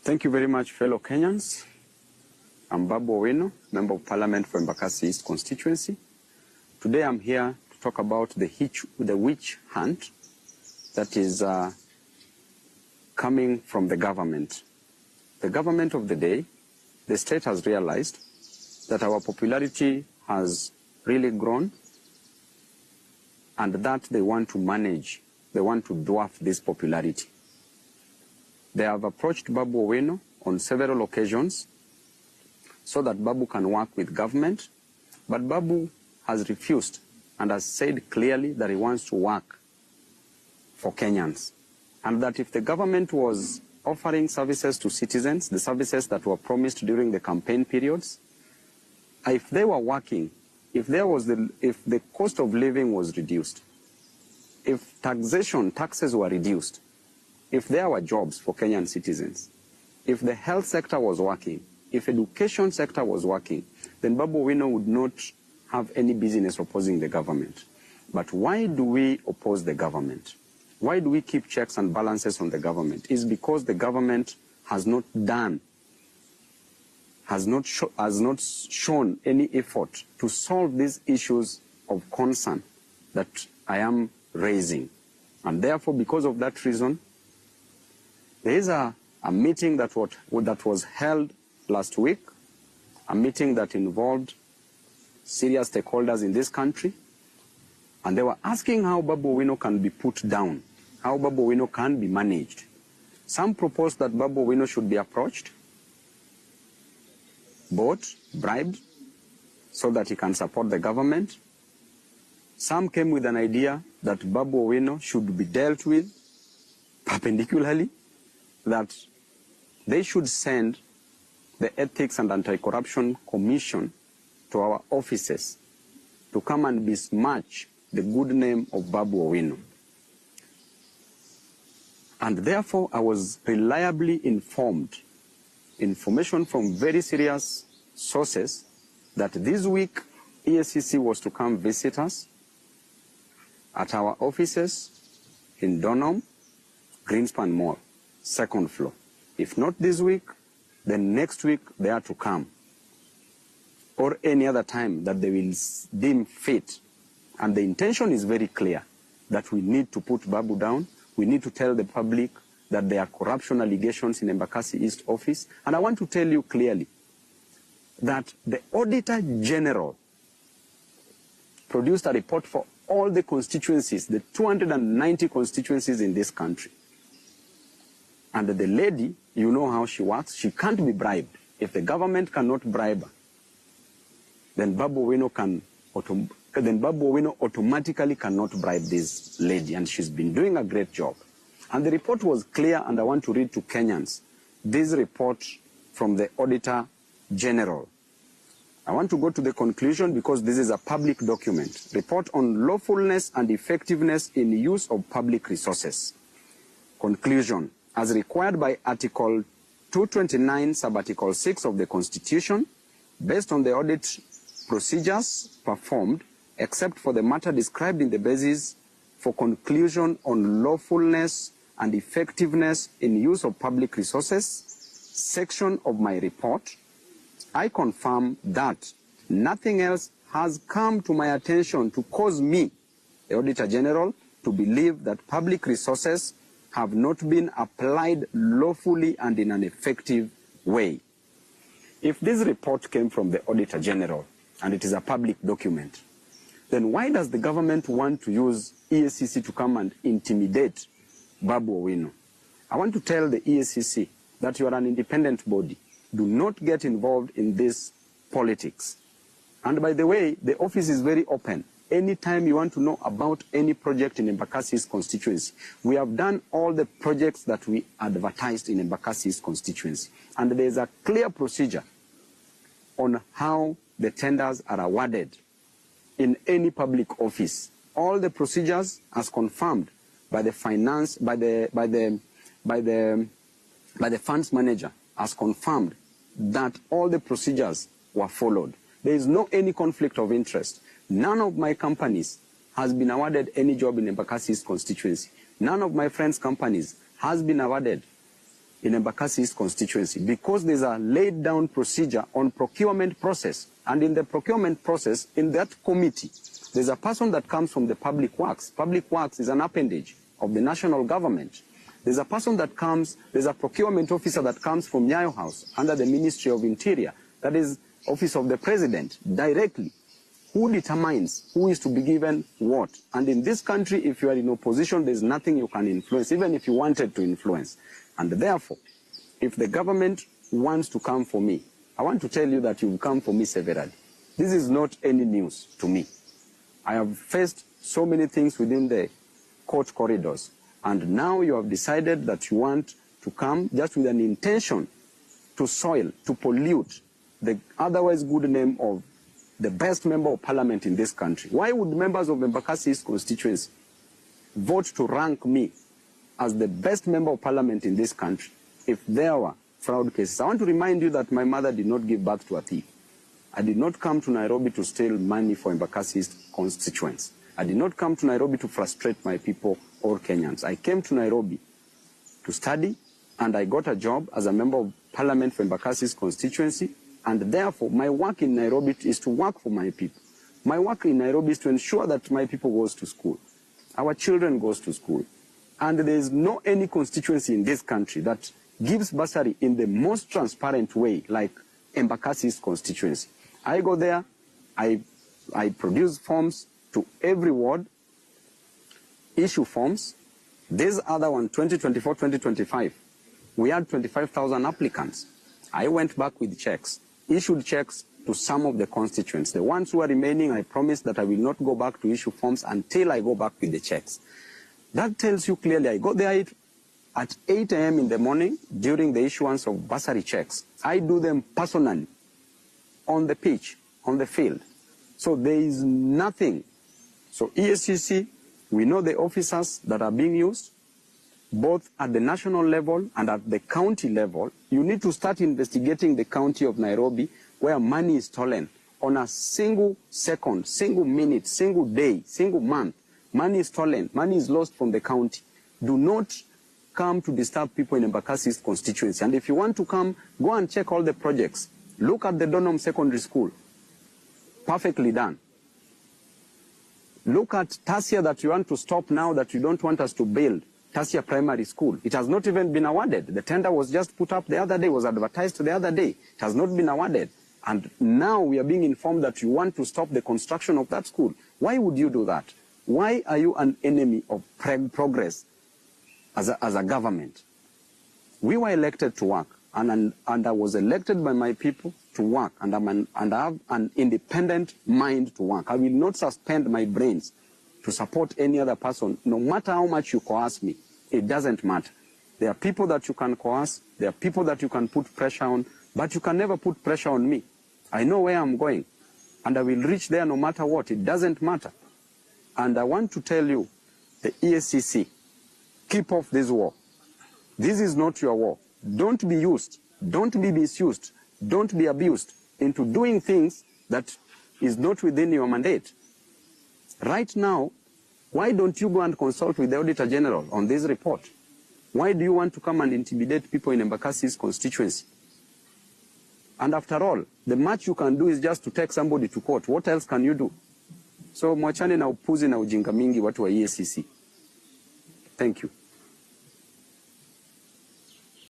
Thank you very much, fellow Kenyans. I'm Babu Owino, Member of Parliament for Embakasi East constituency. Today I'm here to talk about the witch hunt that is coming from the government. The government of the day, the state has realized that our popularity has really grown and that they want to manage, they want to dwarf this popularity. They have approached Babu Owino on several occasions so that Babu can work with government, but Babu has refused and has said clearly that he wants to work for Kenyans, and that if the government was offering services to citizens, the services that were promised during the campaign periods, if they were working, if the cost of living was reduced, if taxes were reduced, if there were jobs for Kenyan citizens, if the health sector was working, if education sector was working, then Babu Owino would not have any business opposing the government. But why do we oppose the government? Why do we keep checks and balances on the government? It's because the government has not shown any effort to solve these issues of concern that I am raising. And therefore, because of that reason, there is a meeting that was held last week, a meeting that involved serious stakeholders in this country, and they were asking how Babu Owino can be put down, how Babu Owino can be managed. Some proposed that Babu Owino should be approached, bought, bribed, so that he can support the government. Some came with an idea that Babu Owino should be dealt with perpendicularly, that they should send the Ethics and Anti-Corruption Commission to our offices to come and besmirch the good name of Babu Owino. And therefore, I was reliably informed, information from very serious sources, that this week EACC was to come visit us at our offices in Donholm, Greenspan Mall, second floor. If not this week, then next week they are to come, or any other time that they will deem fit. And the intention is very clear, that we need to put Babu down. We need to tell the public that there are corruption allegations in Embakasi East office. And I want to tell you clearly that the Auditor General produced a report for all the constituencies, the 290 constituencies in this country. And the lady, you know how she works, she can't be bribed. If the government cannot bribe her, then Babu Owino automatically cannot bribe this lady, and she's been doing a great job. And the report was clear, and I want to read to Kenyans this report from the Auditor General. I want to go to the conclusion because this is a public document. Report on lawfulness and effectiveness in use of public resources. Conclusion. As required by Article 229, Sub-Article 6 of the Constitution, based on the audit procedures performed, except for the matter described in the basis for conclusion on lawfulness and effectiveness in use of public resources section of my report, I confirm that nothing else has come to my attention to cause me, the Auditor General, to believe that public resources have not been applied lawfully and in an effective way. If this report came from the Auditor General and it is a public document, then why does the government want to use EACC to come and intimidate Babu Owino? I want to tell the EACC that you are an independent body. Do not get involved in this politics. And by the way, the office is very open. Anytime you want to know about any project in Embakasi's constituency, we have done all the projects that we advertised in Embakasi's constituency. And there is a clear procedure on how the tenders are awarded in any public office. All the procedures as confirmed by the funds manager, as confirmed that all the procedures were followed. There is no any conflict of interest. None of my companies has been awarded any job in Embakasi's constituency. None of my friends' companies has been awarded in Embakasi East constituency because there's a laid down procedure on procurement process. And in the procurement process, in that committee, there's a person that comes from the public works. Public works is an appendage of the national government. There's a person that comes, there's a procurement officer that comes from Nyayo House under the Ministry of Interior. That is Office of the President directly. Who determines who is to be given what? And in this country, if you are in opposition, there's nothing you can influence, even if you wanted to influence. And therefore, if the government wants to come for me, I want to tell you that you've come for me severally. This is not any news to me. I have faced so many things within the court corridors, and now you have decided that you want to come just with an intention to soil, to pollute the otherwise good name of the best member of parliament in this country. Why would members of Embakasi East constituency vote to rank me as the best member of parliament in this country if there were fraud cases? I want to remind you that my mother did not give birth to a thief. I did not come to Nairobi to steal money for Embakasi East constituents. I did not come to Nairobi to frustrate my people or Kenyans. I came to Nairobi to study, and I got a job as a member of parliament for Embakasi East constituency. And therefore, my work in Nairobi is to work for my people. My work in Nairobi is to ensure that my people goes to school. Our children goes to school. And there is no any constituency in this country that gives bursary in the most transparent way like Embakasi East constituency. I go there, I produce forms to every ward, issue forms. This other one, 2024, 2025, we had 25,000 applicants. I went back with checks. Issued checks to some of the constituents. The ones who are remaining, I promised that I will not go back to issue forms until I go back with the checks. That tells you clearly I got there at 8 a.m. in the morning during the issuance of bursary checks. I do them personally on the pitch, on the field. So there is nothing. So EACC, we know the officers that are being used, both at the national level and at the county level. You need to start investigating the county of Nairobi where money is stolen on a single second, single minute, single day, single month. Money is stolen, money is lost from the county. Do not come to disturb people in Embakasi East constituency. And if you want to come, go and check all the projects. Look at the Donholm Secondary School. Perfectly done. Look at Tasia that you want to stop now that you don't want us to build. Tasia Primary School. It has not even been awarded. The tender was just put up the other day, was advertised the other day. It has not been awarded. And now we are being informed that you want to stop the construction of that school. Why would you do that? Why are you an enemy of progress as a government? We were elected to work, and I was elected by my people to work, and I have an independent mind to work. I will not suspend my brains to support any other person, no matter how much you coerce me. It doesn't matter. There are people that you can coerce, there are people that you can put pressure on, but you can never put pressure on me. I know where I'm going, and I will reach there no matter what. It doesn't matter. And I want to tell you, the EACC, keep off this war. This is not your war. Don't be used, don't be misused, don't be abused into doing things that is not within your mandate. Right now, why don't you go and consult with the Auditor General on this report? Why do you want to come and intimidate people in Embakasi East constituency? And after all, the much you can do is just to take somebody to court. What else can you do? So mwachane na upuzi na ujinga mingi watu wa EACC. Thank you.